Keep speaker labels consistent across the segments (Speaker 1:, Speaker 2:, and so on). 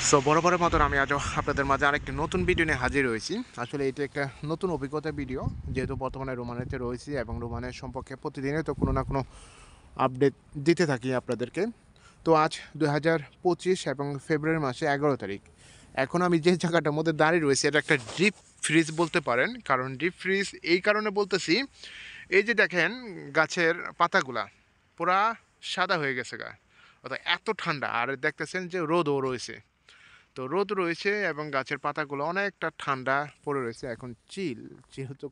Speaker 1: So বরাবরের মতন আমি আজও আপনাদের মাঝে আরেকটি নতুন ভিডিও নিয়ে হাজির হয়েছি। আসলে এটা একটা নতুন অভিজ্ঞতা ভিডিও, যেহেতু বর্তমানে রোমানেতে রয়েছি এবং রোমানের সম্পর্কে প্রতিদিনই তো কোনো না কোনো আপডেট দিতে থাকি আপনাদেরকে। তো আজ 2025 এবং ফেব্রুয়ারি মাসে 11 তারিখ। এখন আমি যে জায়গাটার মধ্যে দাঁড়িয়ে রয়েছি এটা একটা ডিপ ফ্রিজ বলতে পারেন। কারণ ডিপ ফ্রিজ এই কারণে বলতেছি, এই যে দেখেন গাছের পাতাগুলা পুরা সাদা হয়ে গেছে গা, অর্থাৎ এত ঠান্ডা। আর দেখতেছেন যে রোদও রয়েছে, তো রোদ রয়েছে এবং গাছের পাতাগুলো অনেকটা ঠান্ডা পড়ে রয়েছে। এখন যেহেতু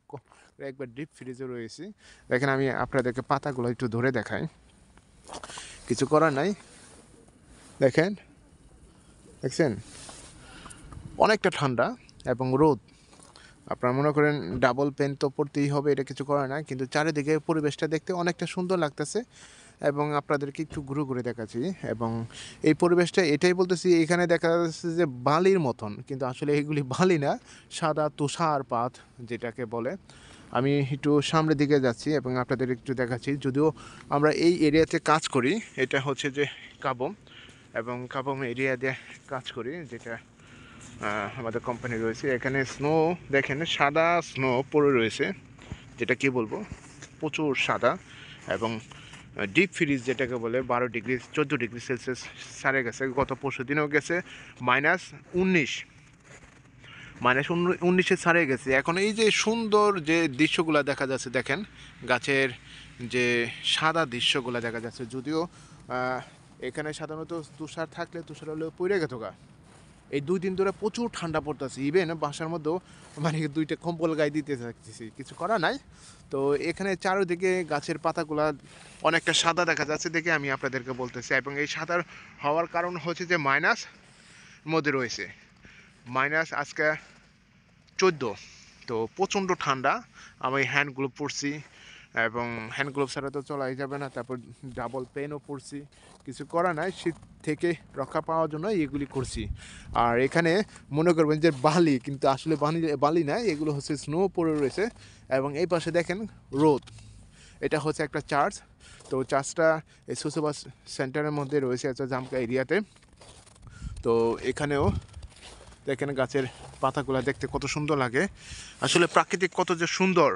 Speaker 1: একবার ডিপ ফ্রিজে রয়েছে, দেখেন আমি আপনাদেরকে পাতাগুলো একটু ধরে দেখাই, কিছু করার নাই। দেখেন, দেখছেন অনেকটা ঠান্ডা এবং রোদ। আপনারা মনে করেন ডাবল পেন তো পড়তেই হবে, এটা কিছু করার নাই, কিন্তু চারিদিকে পরিবেশটা দেখতে অনেকটা সুন্দর লাগতেছে এবং আপনাদেরকে একটু ঘুরে ঘুরে দেখাচ্ছি। এবং এই পরিবেশটা এটাই বলতেছি, এখানে দেখা যাচ্ছে যে বালির মতন, কিন্তু আসলে এগুলি বালি না, সাদা তুষারপাত যেটাকে বলে। আমি একটু সামনের দিকে যাচ্ছি এবং আপনাদের একটু দেখাচ্ছি। যদিও আমরা এই এরিয়াতে কাজ করি, এটা হচ্ছে যে কাবম, এবং কাবম এরিয়া দিয়ে কাজ করি, যেটা আমাদের কোম্পানি রয়েছে। এখানে স্নো দেখেন, সাদা স্নো পড়ে রয়েছে, যেটা কি বলবো, প্রচুর সাদা। এবং ডিপ ফ্রিজ যেটাকে বলে 12 ডিগ্রি 14 ডিগ্রি সেলসিয়াস সারে গেছে। গত পরশু দিনেও গেছে -19, -19-এ ছাড়িয়ে গেছে। এখন এই যে সুন্দর যে দৃশ্যগুলো দেখা যাচ্ছে, দেখেন গাছের যে সাদা দৃশ্যগুলো দেখা যাচ্ছে। যদিও এখানে সাধারণত তুষার থাকলে তুষার হলেও পড়ে গেত গা। এই 2 দিন ধরে প্রচুর ঠান্ডা পড়তেছে, ইভেন বাসার মধ্যেও মানে 2টা কম্বল গায়ে দিতে থাকতেছি, কিছু করা নাই। তো এখানে চারিদিকে গাছের পাতাগুলা অনেকটা সাদা দেখা যাচ্ছে দেখে আমি আপনাদেরকে বলতেছি। এবং এই সাদার হওয়ার কারণ হচ্ছে যে মাইনাস মধ্যে রয়েছে, মাইনাস আজকে 14। তো প্রচণ্ড ঠান্ডা। আমি হ্যান্ড গ্লোভ পরছি এবং হ্যান্ড গ্লোভ ছাড়া তো চলাই যাবে না। তারপর ডাবল পেনও পরছি, কিছু করা নাই, শীত থেকে রক্ষা পাওয়ার জন্য এগুলি করছি। আর এখানে মনে করবেন যে বালি, কিন্তু আসলে বালি না, এগুলো হচ্ছে স্নো পড়ে রয়েছে। এবং এই পাশে দেখেন রোদ, এটা হচ্ছে একটা চার্চ। তো চার্চটা এই সুসুবাস সেন্টারের মধ্যে রয়েছে, একটা জামকা এরিয়াতে। তো এখানেও দেখেন গাছের পাতাগুলো দেখতে কত সুন্দর লাগে। আসলে প্রাকৃতিক কত যে সুন্দর,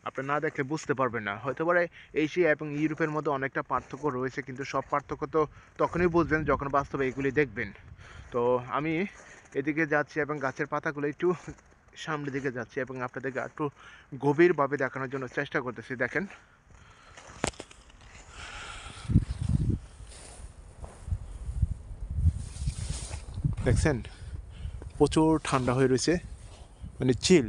Speaker 1: আপনি না দেখলে বুঝতে পারবেন না। হয়তো পারে এশিয়া এবং ইউরোপের মধ্যে অনেকটা পার্থক্য রয়েছে, কিন্তু সব পার্থক্য তো তখনই বুঝবেন যখন বাস্তবে এগুলি দেখবেন। তো আমি এদিকে যাচ্ছি এবং গাছের পাতাগুলো একটু সামনের দিকে যাচ্ছি এবং আপনাদেরকে একটু গভীরভাবে দেখানোর জন্য চেষ্টা করতেছি। দেখেন, দেখছেন প্রচুর ঠান্ডা হয়ে রয়েছে, মানে চিল।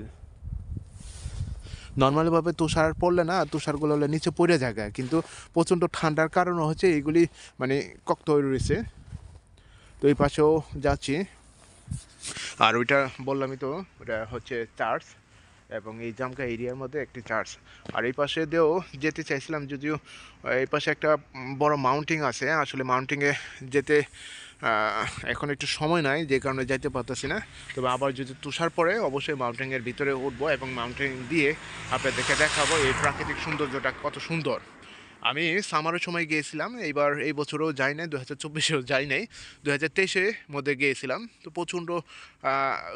Speaker 1: নর্মালভাবে তুষার পড়লে না, তুষারগুলো হলে নিচে পড়ে যায়, কিন্তু প্রচণ্ড ঠান্ডার কারণে হচ্ছে এইগুলি মানে শক্ত হয়ে রয়েছে। তো এই পাশেও যাচ্ছি, আর ওইটা বললামই তো, ওটা হচ্ছে চার্চ এবং এই জামকা এরিয়ার মধ্যে একটি চার্চ। আর এই পাশে দিয়েও যেতে চাইছিলাম, যদিও এই পাশে একটা বড় মাউন্টেন আছে। আসলে মাউন্টেনে যেতে এখন একটু সময় নাই, যে কারণে যাইতে পারতেছি না। তবে আবার যদি তুষার পড়ে অবশ্যই মাউন্টেনের ভিতরে উঠবো এবং মাউন্টেন দিয়ে আপনাদেরকে দেখাবো এই প্রাকৃতিক সৌন্দর্যটা কত সুন্দর। আমি সামারের সময় গিয়েছিলাম, এইবার এই বছরেও যাই নাই, 2024-এও যাই নাই, 2023-এর মধ্যে গিয়েছিলাম। তো প্রচণ্ড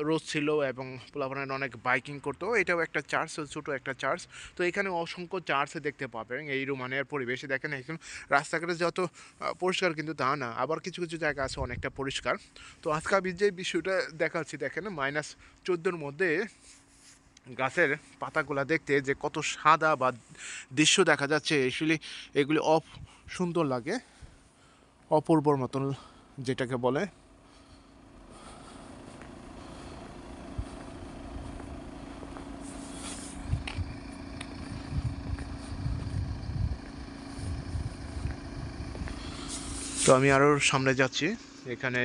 Speaker 1: রোদ ছিল এবং পোলাপানের অনেক বাইকিং করতো। এটাও একটা চার্চ, ছোটো একটা চার্চ। তো এখানে অসংখ্য চার্চ দেখতে পাবেন এই রোমানিয়ার পরিবেশে। দেখেন এখন রাস্তাঘাটে যত পরিষ্কার, কিন্তু তা না, আবার কিছু কিছু জায়গা আছে অনেকটা পরিষ্কার। তো আজকে আমি যে বিষয়টা দেখাচ্ছি, দেখেন -14-এর মধ্যে গাছের পাতাগুলা দেখতে যে কত সাদা বা দৃশ্য দেখা যাচ্ছে, অ্যাকচুয়ালি এগুলি সুন্দর লাগে, অপূর্বর মতন যেটাকে বলে। তো আমি আরও সামনে যাচ্ছি। এখানে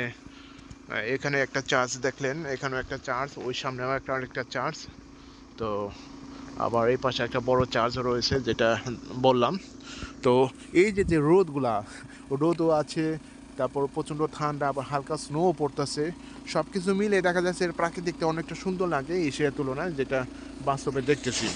Speaker 1: এখানে একটা চার্চ দেখলেন, এখানেও একটা চার্চ, ওই সামনেও একটা আরেকটা চার্চ। তো আবার এই পাশে একটা বড় চার্চ রয়েছে, যেটা বললাম। তো এই যে যে রোদও আছে, তারপর প্রচণ্ড ঠান্ডা, আবার হালকা স্নোও পড়তেছে, সব কিছু মিলে দেখা যাচ্ছে এর প্রাকৃতিকটা অনেকটা সুন্দর লাগে এশিয়ার তুলনায়, যেটা বাস্তবে দেখতেছি।